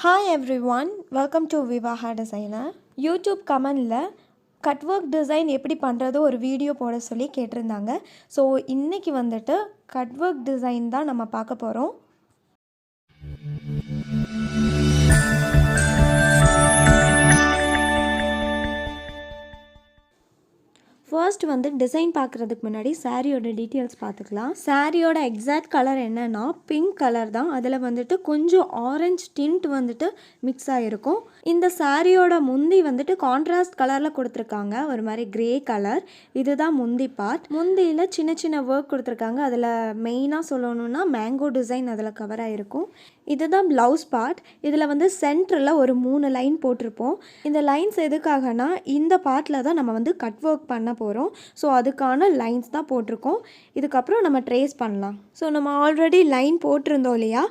Hi everyone, welcome to Vivaha Designer. YouTube கமெண்டில் cut work design எப்படி பண்ணுறது ஒரு வீடியோ போட சொல்லி கேட்டிருந்தாங்க. ஸோ இன்றைக்கி வந்துட்டு கட் ஒர்க் டிசைன் தான் நம்ம பார்க்க போகிறோம். ஃபர்ஸ்ட் வந்து டிசைன் பார்க்குறதுக்கு முன்னாடி சாரியோட டீட்டெயில்ஸ் பார்த்துக்கலாம். சாரியோட எக்ஸாக்ட் கலர் என்னன்னா பிங்க் கலர் தான். அதில் வந்துட்டு கொஞ்சம் ஆரஞ்சு டிண்ட் வந்துட்டு மிக்ஸ் ஆகிருக்கும். இந்த சாரியோட முந்தி வந்துட்டு கான்ட்ராஸ்ட் கலரில் கொடுத்துருக்காங்க, ஒரு மாதிரி கிரே கலர். இதுதான் முந்தி பார்ட். முந்தியில் சின்ன சின்ன ஒர்க் கொடுத்துருக்காங்க. அதில் மெயினாக சொல்லணுன்னா மேங்கோ டிசைன் அதில் கவர் ஆகிருக்கும். இதுதான் ப்ளவுஸ் பார்ட். இதில் வந்து சென்டரில் ஒரு 3 லைன் போட்டிருப்போம். இந்த லைன்ஸ் எதுக்காகனா இந்த பார்ட்டில் தான் நம்ம வந்து கட் ஒர்க் பண்ண போகிறோம். ஸோ அதுக்கான லைன்ஸ் தான் போட்டிருக்கோம். இதுக்கப்புறம் நம்ம ட்ரேஸ் பண்ணலாம். ஸோ நம்ம ஆல்ரெடி லைன் போட்டிருந்தோம் இல்லையா,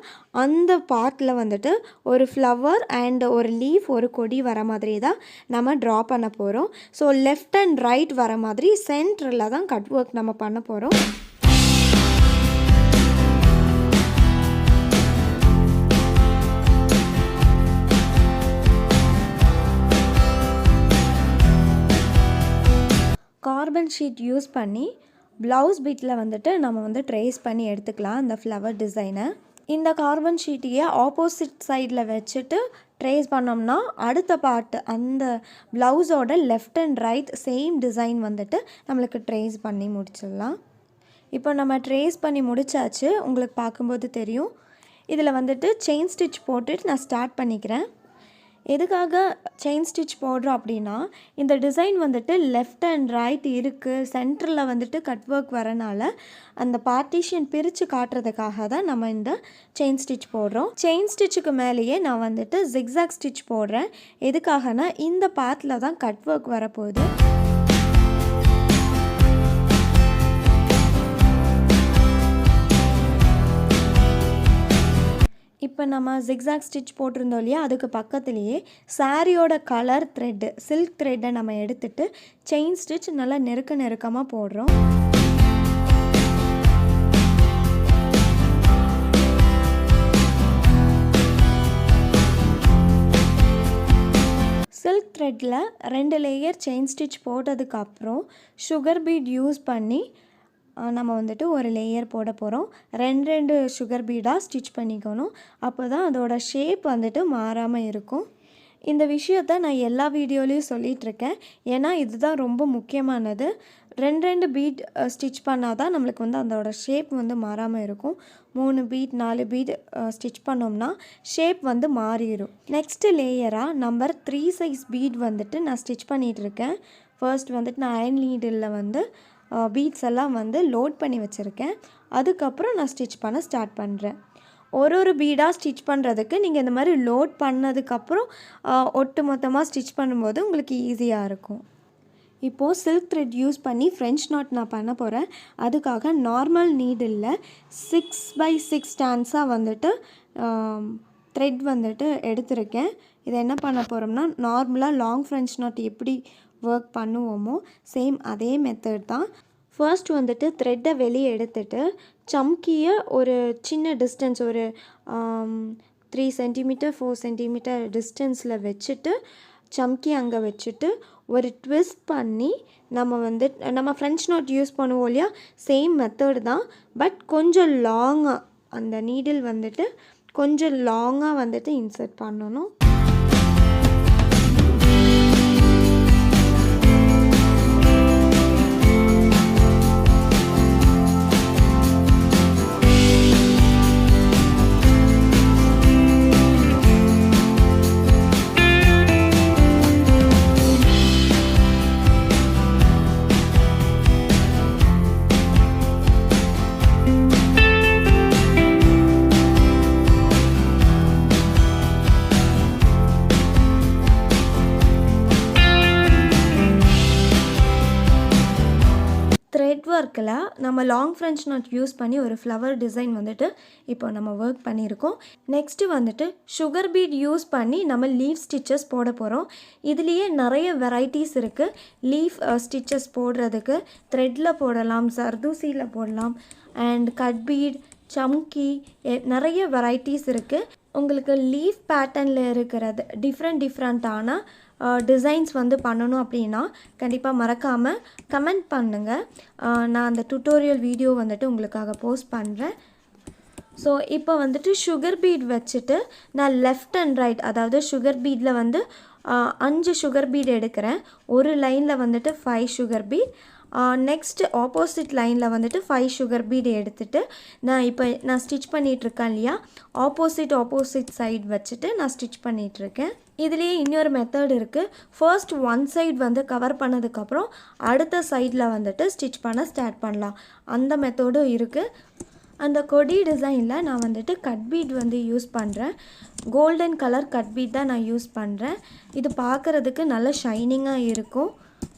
அந்த பார்ட்டில் வந்துட்டு ஒரு ஃப்ளவர் அண்ட் ஒரு லீஃப், ஒரு கொடி வர மாதிரி தான் நம்ம ட்ரா பண்ண போகிறோம். ஸோ லெஃப்ட் அண்ட் ரைட் வர மாதிரி சென்டரில் தான் கட் ஒர்க் நம்ம பண்ண போகிறோம். கார்பன் ஷீட் யூஸ் பண்ணி ப்ளவுஸ் பீட்டில் வந்துட்டு நம்ம வந்து ட்ரேஸ் பண்ணி எடுத்துக்கலாம் இந்த ஃப்ளவர் டிசைனை. இந்த கார்பன் ஷீட்டையே ஆப்போசிட் சைடில் வச்சுட்டு ட்ரேஸ் பண்ணோம்னா அடுத்த பார்ட் அந்த ப்ளவுஸோட left and right same design வந்துட்டு நம்மளுக்கு ட்ரேஸ் பண்ணி முடிச்சிடலாம். இப்போ நம்ம ட்ரேஸ் பண்ணி முடித்தாச்சு. உங்களுக்கு பார்க்கும்போது தெரியும். இதில் வந்துட்டு செயின் ஸ்டிச் போட்டுட்டு நான் ஸ்டார்ட் பண்ணிக்கிறேன். எதுக்காக செயின் ஸ்டிச் போடுறோம் அப்படின்னா, இந்த டிசைன் வந்துட்டு லெஃப்ட் அண்ட் ரைட் இருக்குது, சென்டரில் வந்துட்டு கட் ஒர்க் வரனால அந்த பார்ட்டிஷன் பிரித்து காட்டுறதுக்காக தான் நம்ம இந்த செயின் ஸ்டிச் போடுறோம். செயின் ஸ்டிச்சுக்கு மேலேயே நான் வந்துட்டு ஜிக்ஸாக் ஸ்டிச் போடுறேன். எதுக்காகனா இந்த பார்ட்டில் தான் கட் ஒர்க் வரப்போகுது. இப்போ நம்ம ஜிக்ஸாக் ஸ்டிச் போட்டிருந்தோம் இல்லையா, அதுக்கு பக்கத்துலேயே சாரியோட கலர் த்ரெட்டு, சில்க் த்ரெட்டை நம்ம எடுத்துகிட்டு செயின் ஸ்டிச் நல்லா நெருக்கமாக போடுறோம். சில்க் த்ரெட்டில் 2 லேயர் செயின் ஸ்டிச் போட்டதுக்கப்புறம் சுகர் பீட் யூஸ் பண்ணி நம்ம வந்துட்டு ஒரு லேயர் போட போகிறோம். 2 சுகர் பீடாக ஸ்டிச் பண்ணிக்கணும். அப்போ தான் அதோட ஷேப் வந்துட்டு மாறாமல் இருக்கும். இந்த விஷயத்த நான் எல்லா வீடியோலையும் சொல்லிகிட்ருக்கேன். ஏன்னா இதுதான் ரொம்ப முக்கியமானது. 2 பீட் ஸ்டிச் பண்ணால் தான் நம்மளுக்கு வந்து அதோட ஷேப் வந்து மாறாமல் இருக்கும். 3 பீட் 4 பீட் ஸ்டிச் பண்ணோம்னா ஷேப் வந்து மாறிடும். நெக்ஸ்ட்டு லேயராக நம்பர் 3 சைஸ் பீட் வந்துட்டு நான் ஸ்டிச் பண்ணிகிட்ருக்கேன். ஃபர்ஸ்ட் வந்துட்டு நான் அயன் நீடிலில் வந்து பீட்ஸ் எல்லாம் வந்து லோட் பண்ணி வச்சுருக்கேன். அதுக்கப்புறம் நான் ஸ்டிச் பண்ண ஸ்டார்ட் பண்ணுறேன். ஒரு பீடாக ஸ்டிச் பண்ணுறதுக்கு நீங்கள் இந்த மாதிரி லோட் பண்ணதுக்கப்புறம் ஒட்டு மொத்தமாக ஸ்டிச் பண்ணும்போது உங்களுக்கு ஈஸியாக இருக்கும். இப்போது சில்க் த்ரெட் யூஸ் பண்ணி ஃப்ரெஞ்ச் நாட் நான் பண்ண போகிறேன். அதுக்காக நார்மல் நீடிலில் 6x6 ஸ்டாண்ட்ஸாக வந்துட்டு த்ரெட் வந்துட்டு எடுத்திருக்கேன். இதை என்ன பண்ண போகிறோம்னா, நார்மலாக லாங் ஃப்ரெஞ்ச் நாட் எப்படி ஒர்க் பண்ணுவோமோ சேம் அதே மெத்தட் தான். ஃபர்ஸ்ட் வந்துட்டு த்ரெட்டை வெளியே எடுத்துட்டு சம்கியை ஒரு சின்ன டிஸ்டன்ஸ், ஒரு 3 சென்டிமீட்டர் 4 சென்டிமீட்டர் டிஸ்டன்ஸில் வச்சுட்டு சம்கி அங்கே வச்சுட்டு ஒரு ட்விஸ்ட் பண்ணி நம்ம ஃப்ரெஞ்ச் நாட் யூஸ் பண்ணுவோம் இல்லையா, சேம் மெத்தட் தான். பட் கொஞ்சம் லாங்காக அந்த நீடில் வந்துட்டு கொஞ்சம் லாங்காக வந்துட்டு இன்சர்ட் பண்ணணும். த்ரெட் ஒர்க்கில் நம்ம லாங் ஃப்ரெஞ்ச் நாட் யூஸ் பண்ணி ஒரு ஃப்ளவர் டிசைன் வந்துட்டு இப்போ நம்ம ஒர்க் பண்ணியிருக்கோம். நெக்ஸ்ட்டு வந்துட்டு சுகர் பீட் யூஸ் பண்ணி நம்ம லீஃப் ஸ்டிச்சஸ் போட போகிறோம். இதுலேயே நிறைய வெரைட்டிஸ் இருக்குது. லீஃப் ஸ்டிச்சஸ் போடுறதுக்கு த்ரெட்டில் போடலாம், சர்தூசியில் போடலாம், அண்ட் கட் பீட், சம்கி, நிறைய வெரைட்டிஸ் இருக்குது. உங்களுக்கு லீஃப் பேட்டர்னில் இருக்கிறது டிஃப்ரெண்ட்டான டிசைன்ஸ் வந்து பண்ணணும் அப்படின்னா கண்டிப்பாக மறக்காமல் கமெண்ட் பண்ணுங்கள். நான் அந்த டுட்டோரியல் வீடியோ வந்துட்டு உங்களுக்காக போஸ்ட் பண்ணுறேன். ஸோ இப்போ வந்துட்டு சுகர் பீட் வச்சுட்டு நான் லெஃப்ட் அண்ட் ரைட், அதாவது சுகர் பீடில் வந்து 5 சுகர் பீட் எடுக்கிறேன். ஒரு லைனில் வந்துட்டு 5 சுகர் பீட், நெக்ஸ்ட் ஆப்போசிட் லைனில் வந்துட்டு 5 சுகர் பீட் எடுத்துகிட்டு நான் ஸ்டிச் பண்ணிகிட்ருக்கேன் இல்லையா, ஆப்போசிட் சைட் வச்சுட்டு நான் ஸ்டிச் பண்ணிகிட்ருக்கேன். இதுலேயே இன்னொரு மெத்தட் இருக்குது. ஃபர்ஸ்ட் ஒன் சைட் வந்து கவர் பண்ணதுக்கப்புறம் அடுத்த சைடில் வந்துட்டு ஸ்டிச் பண்ண ஸ்டார்ட் பண்ணலாம். அந்த மெத்தடும் இருக்குது. அந்த கொடி டிசைனில் நான் வந்துட்டு கட் பீட் வந்து யூஸ் பண்ணுறேன். கோல்டன் கலர் கட் பீட் தான் நான் யூஸ் பண்ணுறேன். இது பார்க்குறதுக்கு நல்ல ஷைனிங்காக இருக்கும்.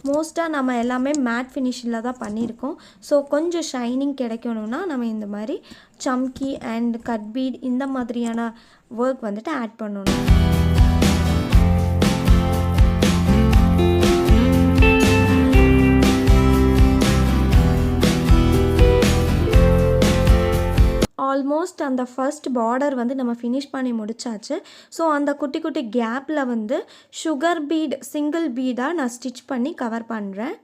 மோஸ்ட்டாக நம்ம எல்லாமே மேட் ஃபினிஷில் தான் பண்ணியிருக்கோம். ஸோ கொஞ்சம் ஷைனிங் கிடைக்கணும்னா நம்ம இந்த மாதிரி சம்கி அண்ட் கட் பீட் இந்த மாதிரியான ஒர்க் வந்துட்டு ஆட் பண்ணணும். ஆல்மோஸ்ட் அந்த ஃபர்ஸ்ட் பார்டர் வந்து நம்ம ஃபினிஷ் பண்ணி முடிச்சாச்சு. ஸோ அந்த குட்டி குட்டி கேப்பில் வந்து சுகர் பீட் சிங்கிள் பீடாக நான் ஸ்டிச் பண்ணி கவர் பண்ணுறேன்.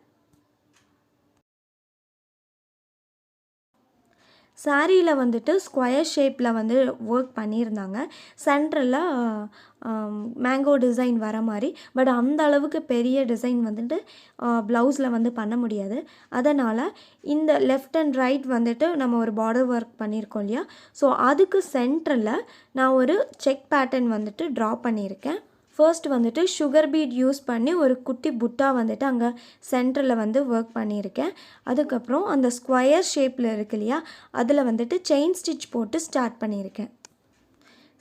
சாரியில் வந்துட்டு ஸ்கொயர் ஷேப்பில் வந்து ஒர்க் பண்ணியிருந்தாங்க. சென்டரில் மேங்கோ டிசைன் வர மாதிரி. பட் அந்த அளவுக்கு பெரிய டிசைன் வந்துட்டு ப்ளவுஸில் வந்து பண்ண முடியாது. அதனால் இந்த லெஃப்ட் அண்ட் ரைட் வந்துட்டு நம்ம ஒரு பார்டர் ஒர்க் பண்ணியிருக்கோம் இல்லையா, ஸோ அதுக்கு சென்டரில் நான் ஒரு செக் பேட்டர்ன் வந்துட்டு ட்ரா பண்ணியிருக்கேன். ஃபர்ஸ்ட் வந்துட்டு சுகர் பீட் யூஸ் பண்ணி ஒரு குட்டி புட்டா வந்துட்டு அங்கே சென்டரில் வந்து ஒர்க் பண்ணியிருக்கேன். அதுக்கப்புறம் அந்த ஸ்கொயர் ஷேப்பில் இருக்கு இல்லையா, அதில் வந்துட்டு செயின் ஸ்டிச் போட்டு ஸ்டார்ட் பண்ணியிருக்கேன்.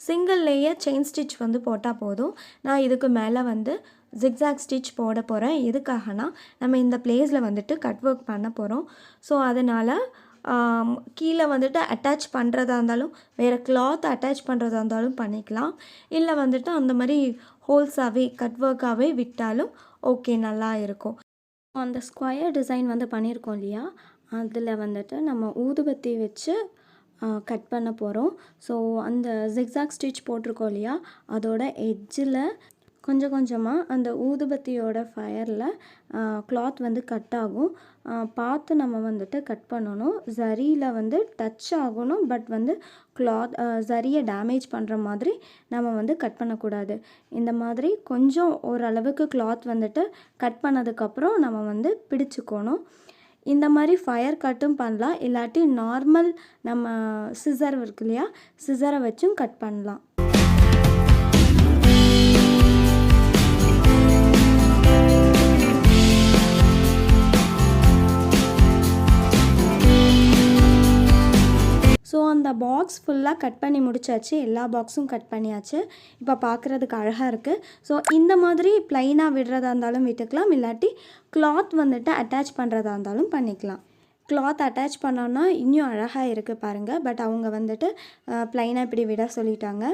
சிங்கிள் லேயர் செயின் ஸ்டிச் வந்து போட்டால் போதும். நான் இதுக்கு மேலே வந்து ஜிக்ஸாக் ஸ்டிச் போட போகிறேன். எதுக்காகனா நம்ம இந்த பிளேஸில் வந்துட்டு கட் ஒர்க் பண்ண போகிறோம். ஸோ அதனால் கீழே வந்துட்டு அட்டாச் பண்ணுறதா இருந்தாலும், வேறு கிளாத் அட்டாச் பண்ணுறதா இருந்தாலும் பண்ணிக்கலாம். இல்லை வந்துட்டு அந்த மாதிரி ஹோல்ஸாகவே கட் ஒர்க்காகவே விட்டாலும் ஓகே, நல்லா இருக்கும். அந்த ஸ்கொயர் டிசைன் வந்து பண்ணியிருக்கோம் இல்லையா, அதில் வந்துட்டு நம்ம ஊதுபத்தி வச்சு கட் பண்ண போகிறோம். ஸோ அந்த ஜிக்ஸாக் ஸ்டிச் போட்டிருக்கோம் இல்லையா, அதோட எட்ஜில் கொஞ்சம் கொஞ்சமாக அந்த ஊதுபத்தியோட ஃபயரில் கிளாத் வந்து கட் ஆகும். பார்த்து நம்ம வந்துட்டு கட் பண்ணணும். ஜரியில் வந்து டச் ஆகணும், பட் வந்து கிளாத் ஜரியை டேமேஜ் பண்ணுற மாதிரி நம்ம வந்து கட் பண்ணக்கூடாது. இந்த மாதிரி கொஞ்சம் ஓரளவுக்கு கிளாத் வந்துட்டு கட் பண்ணதுக்கப்புறம் நம்ம வந்து பிடிச்சிக்கணும். இந்த மாதிரி ஃபயர் கட்டும் பண்ணலாம், இல்லாட்டி நார்மல் நம்ம சிசர் இருக்கு இல்லையா, சிசரை வச்சும் கட் பண்ணலாம். ஸோ அந்த பாக்ஸ் ஃபுல்லாக கட் பண்ணி முடிச்சாச்சு. எல்லா பாக்ஸும் கட் பண்ணியாச்சு. இப்போ பார்க்குறதுக்கு அழகாக இருக்குது. ஸோ இந்த மாதிரி ப்ளைனாக விடுறதா இருந்தாலும் விட்டுக்கலாம், இல்லாட்டி கிளாத் வந்துட்டு அட்டாச் பண்ணுறதா இருந்தாலும் பண்ணிக்கலாம். கிளாத் அட்டாச் பண்ணோன்னா இன்னும் அழகாக இருக்குது பாருங்கள். பட் அவங்க வந்துட்டு ப்ளைனாக இப்படி விட சொல்லிட்டாங்க.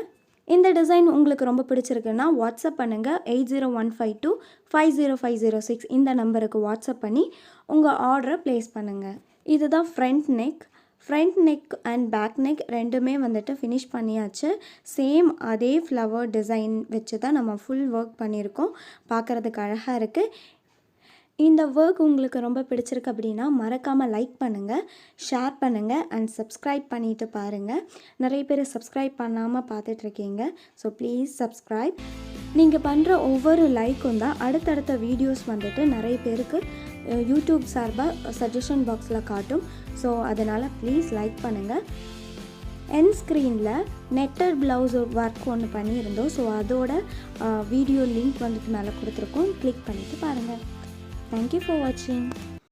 இந்த டிசைன் உங்களுக்கு ரொம்ப பிடிச்சிருக்குன்னா வாட்ஸ்அப் பண்ணுங்கள். 8015250506 இந்த நம்பருக்கு வாட்ஸ்அப் பண்ணி உங்கள் ஆர்டரை ப்ளேஸ் பண்ணுங்கள். இதுதான் front neck and back neck ரெண்டுமே வந்துட்டு ஃபினிஷ் பண்ணியாச்சு. சேம் அதே ஃப்ளவர் டிசைன் வச்சு தான் நம்ம ஃபுல் ஒர்க் பண்ணியிருக்கோம். பார்க்குறதுக்கு அழகாக இருக்குது. இந்த ஒர்க் உங்களுக்கு ரொம்ப பிடிச்சிருக்கு அப்படின்னா மறக்காமல் லைக் பண்ணுங்கள், ஷேர் பண்ணுங்கள் அண்ட் சப்ஸ்கிரைப் பண்ணிவிட்டு பாருங்கள். நிறைய பேர் சப்ஸ்கிரைப் பண்ணாமல் பார்த்துட்ருக்கீங்க. So please subscribe. நீங்கள் பண்ணுற ஒவ்வொரு லைக்கும் தான் அடுத்தடுத்த வீடியோஸ் வந்துட்டு நிறைய பேருக்கு யூடியூப் சார்பாக சஜஷன் பாக்ஸில் காட்டும். ஸோ அதனால் ப்ளீஸ் லைக் பண்ணுங்கள். என் ஸ்க்ரீனில் நெட்டட் ப்ளவுஸ் ஒர்க் ஒன்று பண்ணியிருந்தோம். ஸோ அதோட வீடியோ லிங்க் வந்துட்டு மேலே கொடுத்துருக்கோம். கிளிக் பண்ணிவிட்டு பாருங்கள். Thank you for watching.